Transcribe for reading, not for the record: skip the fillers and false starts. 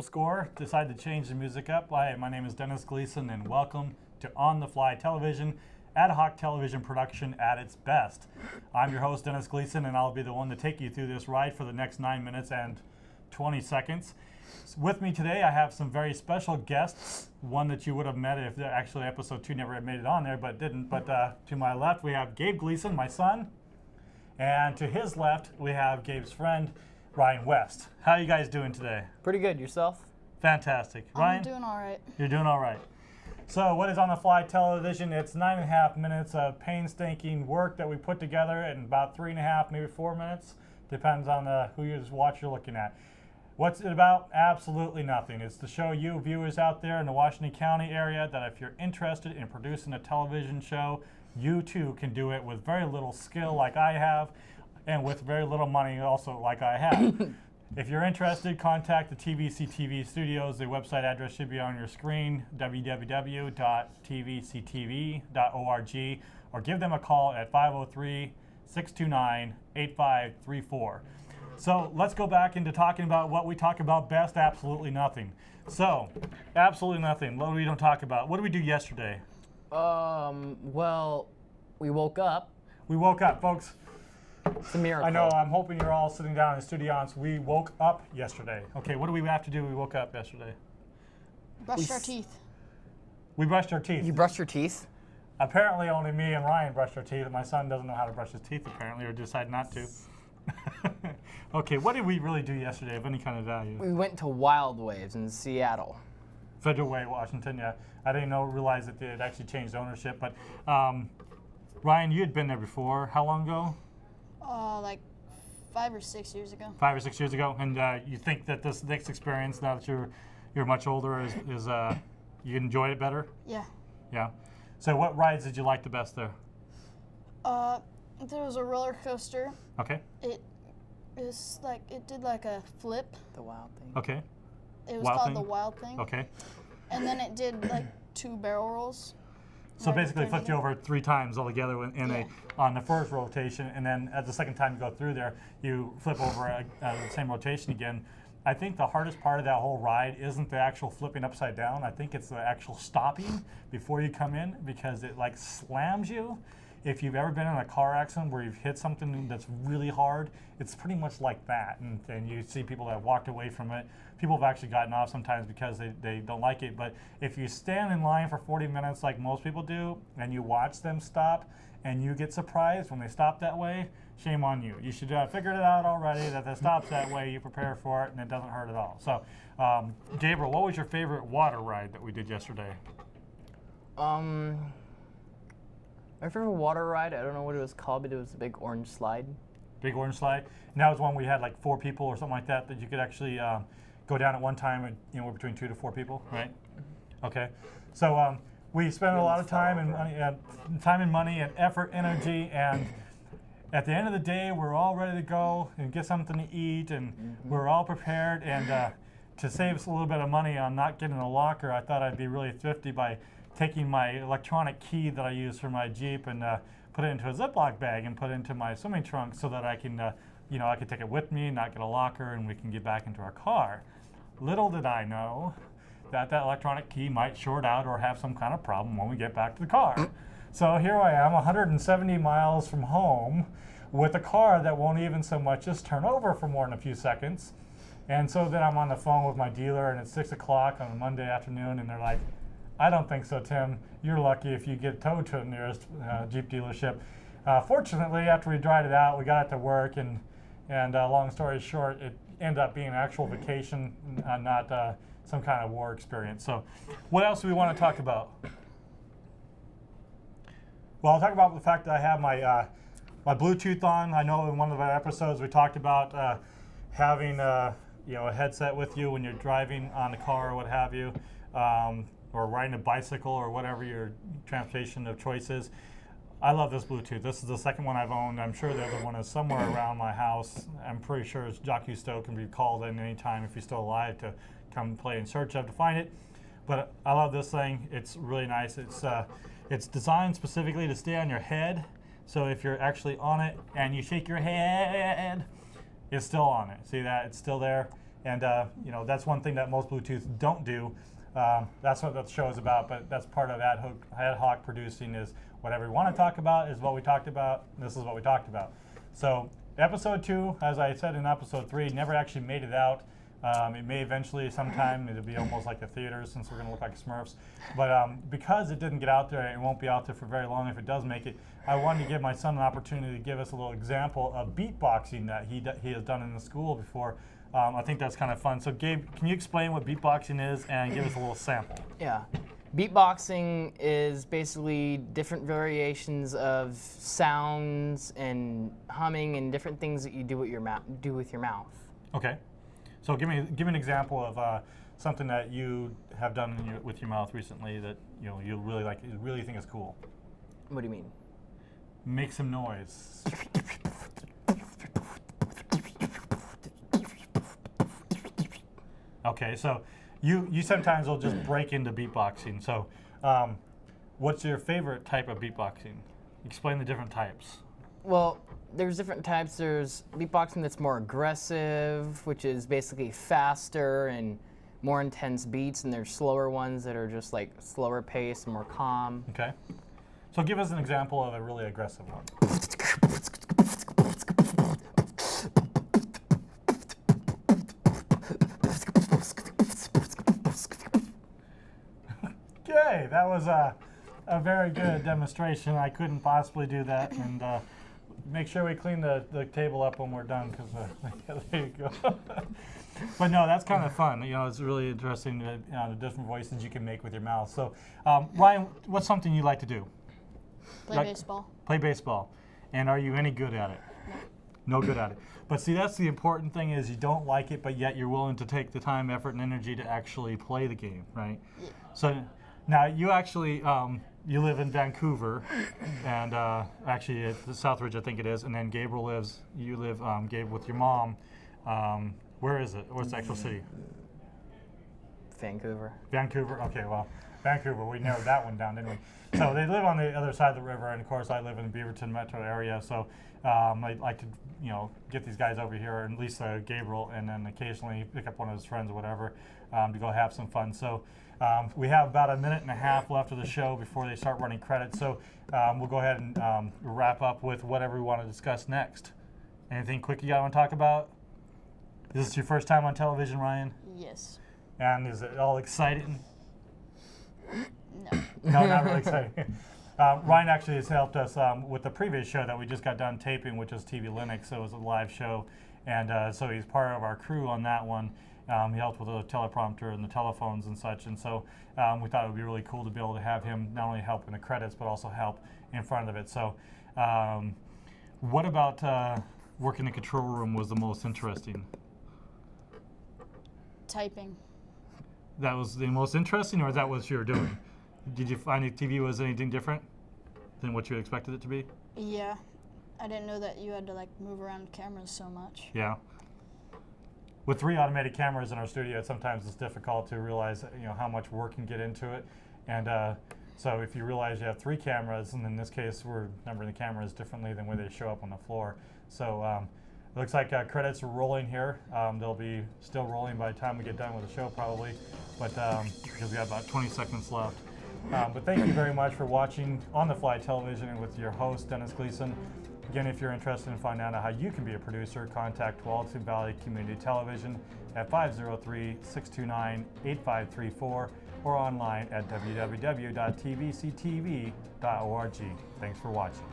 Score decided to change the music up. Hi, my name is Dennis Gleason, and welcome to On the Fly Television, ad hoc television production at its best. I'm your host, Dennis Gleason, and I'll be the one to take you through this ride for the next 9 minutes and 20 seconds. With me today, I have some very special guests. One that you would have met if actually episode 2 never made it on there, but didn't. But to my left, we have Gabe Gleason, my son, and to his left, we have Gabe's friend, Ryan West. How are you guys doing today? Pretty good. Yourself? Fantastic. Ryan? I'm doing all right. You're doing all right. So what is On the Fly Television? It's 9.5 minutes of painstaking work that we put together in about 3.5, maybe 4 minutes. Depends on who you watch you're looking at. What's it about? Absolutely nothing. It's to show you viewers out there in the Washington County area that if you're interested in producing a television show, you too can do it with very little skill like I have, and with very little money also like I have. If you're interested, contact the TVC TV studios. The website address should be on your screen, www.tvctv.org, or give them a call at 503-629-8534. So let's go back into talking about what we talk about best, absolutely nothing. So, absolutely nothing. What do we don't talk about? What did we do yesterday? Well, we woke up. We woke up, folks. It's a miracle. I know, I'm hoping you're all sitting down in the studio. We woke up yesterday. Okay, what do we have to do? We woke up yesterday. Brushed our teeth. We brushed our teeth. You brushed your teeth? Apparently only me and Ryan brushed our teeth. My son doesn't know how to brush his teeth apparently, or decided not to. Okay, what did we really do yesterday of any kind of value? We went to Wild Waves in Seattle. Federal Way, Washington, yeah. I didn't realize that it actually changed ownership, but Ryan, you had been there before. How long ago? Like 5 or 6 years ago. 5 or 6 years ago, and you think that this next experience, now that you're much older, is you enjoyed it better? Yeah. Yeah. So what rides did you like the best there? There was a roller coaster. Okay. It did like a flip. The wild thing. Okay. It was Wild called thing? the Wild Thing. Okay. And then it did like 2 barrel rolls. So Right, basically, it flipped you over 3 times altogether Yeah. on the first rotation, and then at the second time you go through there, you flip over the same rotation again. I think the hardest part of that whole ride isn't the actual flipping upside down. I think it's the actual stopping before you come in, because it like slams you. If you've ever been in a car accident where you've hit something that's really hard, it's pretty much like that. And you see people that have walked away from it. People have actually gotten off sometimes because they don't like it. But if you stand in line for 40 minutes like most people do, and you watch them stop, and you get surprised when they stop that way, shame on you. You should have figured it out already that it stops that way, you prepare for it, and it doesn't hurt at all. So, Gabriel, what was your favorite water ride that we did yesterday? My favorite water ride, I don't know what it was called, but it was a big orange slide. Big orange slide. And that was one we had like 4 people or something like that you could actually go down at one time, and between 2 to 4 people, right? Okay. So we spent a lot of time and money and effort, energy, and at the end of the day, we're all ready to go and get something to eat, and we're all prepared. And to save us a little bit of money on not getting a locker, I thought I'd be really thrifty by taking my electronic key that I use for my Jeep and put it into a Ziploc bag and put it into my swimming trunk so that I can, I can take it with me, not get a locker, and we can get back into our car. Little did I know that electronic key might short out or have some kind of problem when we get back to the car. So here I am, 170 miles from home, with a car that won't even so much as turn over for more than a few seconds. And so then I'm on the phone with my dealer, and it's 6 o'clock on a Monday afternoon, and they're like, I don't think so, Tim. You're lucky if you get towed to the nearest Jeep dealership. Fortunately, after we dried it out, we got it to work, and long story short, it ended up being an actual vacation, not some kind of war experience. So what else do we want to talk about? Well, I'll talk about the fact that I have my Bluetooth on. I know in one of our episodes we talked about having a headset with you when you're driving on the car or what have you. Or riding a bicycle or whatever your transportation of choice is. I love this Bluetooth. This is the second one I've owned. I'm sure the other one is somewhere around my house. I'm pretty sure Jacques Cousteau can be called in any time if he's still alive to come play in search of to find it. But I love this thing. It's really nice. It's designed specifically to stay on your head. So if you're actually on it and you shake your head, it's still on it. See that? It's still there. And that's one thing that most Bluetooth don't do. That's what the show is about, but that's part of ad hoc producing is whatever we want to talk about is what we talked about. This is what we talked about. So episode 2, as I said in episode 3, never actually made it out. It may eventually sometime, it'll be almost like a theater since we're going to look like Smurfs. But because it didn't get out there, and it won't be out there for very long if it does make it, I wanted to give my son an opportunity to give us a little example of beatboxing that he has done in the school before. I think that's kind of fun. So Gabe, can you explain what beatboxing is and give us a little sample? Yeah. Beatboxing is basically different variations of sounds and humming and different things that you do with your mouth. Okay. So give me an example of something that you have done with your mouth recently that you really like, you really think is cool. What do you mean? Make some noise. Okay, so you sometimes will just break into beatboxing. So what's your favorite type of beatboxing? Explain the different types. Well, there's different types. There's beatboxing that's more aggressive, which is basically faster and more intense beats, and there's slower ones that are just like slower pace and more calm. Okay. So give us an example of a really aggressive one. Okay, that was a very good demonstration. I couldn't possibly do that, and make sure we clean the table up when we're done, because there you go. But no, that's kind of fun. It's really interesting the different voices you can make with your mouth. So, Ryan, what's something you like to do? Play baseball. Play baseball. And are you any good at it? No good at it. But see, that's the important thing is you don't like it, but yet you're willing to take the time, effort, and energy to actually play the game, right? Yeah. So now you actually, you live in Vancouver, and actually at Southridge, I think it is, and then Gabe lives, Gabe, with your mom. Where is it? What's the actual city? Vancouver. Vancouver, okay, well, Vancouver, we narrowed that one down, didn't we? So they live on the other side of the river, and of course I live in the Beaverton metro area, so I'd like to, get these guys over here, and at least Gabriel, and then occasionally pick up one of his friends or whatever to go have some fun. So we have about a minute and a half left of the show before they start running credits, so we'll go ahead and wrap up with whatever we want to discuss next. Anything quick you guys want to talk about? Is this your first time on television, Ryan? Yes. And is it all exciting? No. No, not really exciting. Ryan actually has helped us with the previous show that we just got done taping, which was TV Linux, so it was a live show. And so he's part of our crew on that one. He helped with the teleprompter and the telephones and such. And so we thought it would be really cool to be able to have him not only help in the credits, but also help in front of it. So what about working in the control room was the most interesting? Typing. That was the most interesting, or that was you were doing? Did you find the TV was anything different than what you expected it to be? Yeah. I didn't know that you had to move around cameras so much. Yeah. With 3 automated cameras in our studio, sometimes it's difficult to realize how much work can get into it. And so if you realize you have 3 cameras, and in this case we're numbering the cameras differently than where they show up on the floor. So it looks like credits are rolling here. They'll be still rolling by the time we get done with the show probably, but because we have about 20 seconds left. But thank you very much for watching On the Fly Television and with your host, Dennis Gleason. Again, if you're interested in finding out how you can be a producer, contact Tualatin Valley Community Television at 503-629-8534 or online at www.tvctv.org. Thanks for watching.